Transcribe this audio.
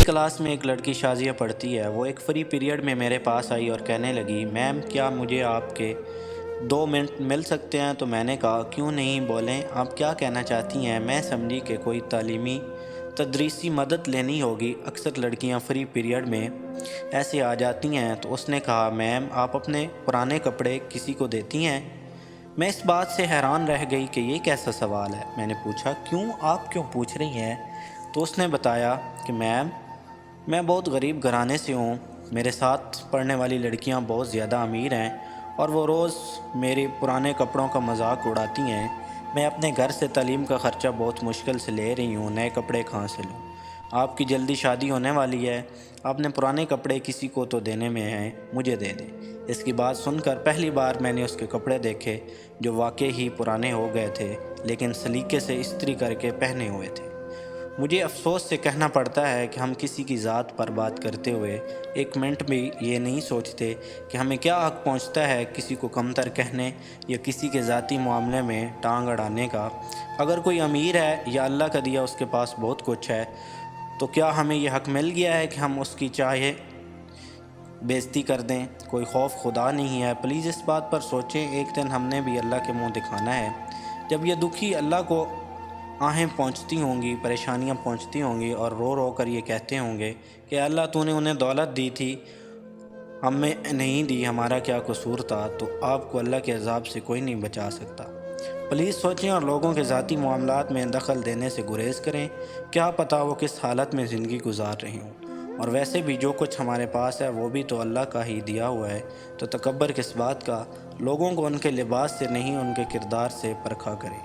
Class میں ایک لڑکی شازیہ پڑھتی ہے۔ وہ ایک فری پیریڈ میں میرے پاس آئی اور کہنے لگی، میم کیا مجھے آپ کے 2 منٹ مل سکتے ہیں؟ تو میں نے کہا کیوں نہیں، بولیں آپ کیا کہنا چاہتی ہیں۔ میں سمجھی کہ کوئی تعلیمی تدریسی مدد لینی ہوگی، اکثر لڑکیاں فری پیریڈ میں ایسے آ جاتی ہیں۔ تو اس نے کہا، میم آپ اپنے پرانے کپڑے کسی کو دیتی ہیں؟ میں اس بات سے حیران رہ گئی کہ یہ کیسا سوال ہے۔ میں نے پوچھا، آپ کیوں پوچھ رہی ہیں؟ تو اس نے بتایا کہ میم میں بہت غریب گھرانے سے ہوں، میرے ساتھ پڑھنے والی لڑکیاں بہت زیادہ امیر ہیں اور وہ روز میرے پرانے کپڑوں کا مذاق اڑاتی ہیں۔ میں اپنے گھر سے تعلیم کا خرچہ بہت مشکل سے لے رہی ہوں، نئے کپڑے کہاں سے لوں؟ آپ کی جلدی شادی ہونے والی ہے، آپ نے پرانے کپڑے کسی کو تو دینے میں ہیں، مجھے دے دیں۔ اس کی بات سن کر پہلی بار میں نے اس کے کپڑے دیکھے جو واقعی ہی پرانے ہو گئے تھے، لیکن سلیقے سے استری کر کے پہنے ہوئے تھے۔ مجھے افسوس سے کہنا پڑتا ہے کہ ہم کسی کی ذات پر بات کرتے ہوئے ایک منٹ بھی یہ نہیں سوچتے کہ ہمیں کیا حق پہنچتا ہے کسی کو کمتر کہنے یا کسی کے ذاتی معاملے میں ٹانگ اڑانے کا۔ اگر کوئی امیر ہے یا اللہ کا دیا اس کے پاس بہت کچھ ہے، تو کیا ہمیں یہ حق مل گیا ہے کہ ہم اس کی چاہے بےزتی کر دیں؟ کوئی خوف خدا نہیں ہے؟ پلیز اس بات پر سوچیں، ایک دن ہم نے بھی اللہ کے منہ دکھانا ہے۔ جب یہ دکھی اللہ کو آہیں پہنچتی ہوں گی، پریشانیاں پہنچتی ہوں گی اور رو رو کر یہ کہتے ہوں گے کہ اللہ تو نے انہیں دولت دی تھی، ہمیں نہیں دی، ہمارا کیا قصور تھا، تو آپ کو اللہ کے عذاب سے کوئی نہیں بچا سکتا۔ پلیز سوچیں اور لوگوں کے ذاتی معاملات میں دخل دینے سے گریز کریں، کیا پتہ وہ کس حالت میں زندگی گزار رہی ہوں۔ اور ویسے بھی جو کچھ ہمارے پاس ہے وہ بھی تو اللہ کا ہی دیا ہوا ہے، تو تکبر کس بات کا؟ لوگوں کو ان کے لباس سے نہیں ان کے کردار سے پرکھا کریں۔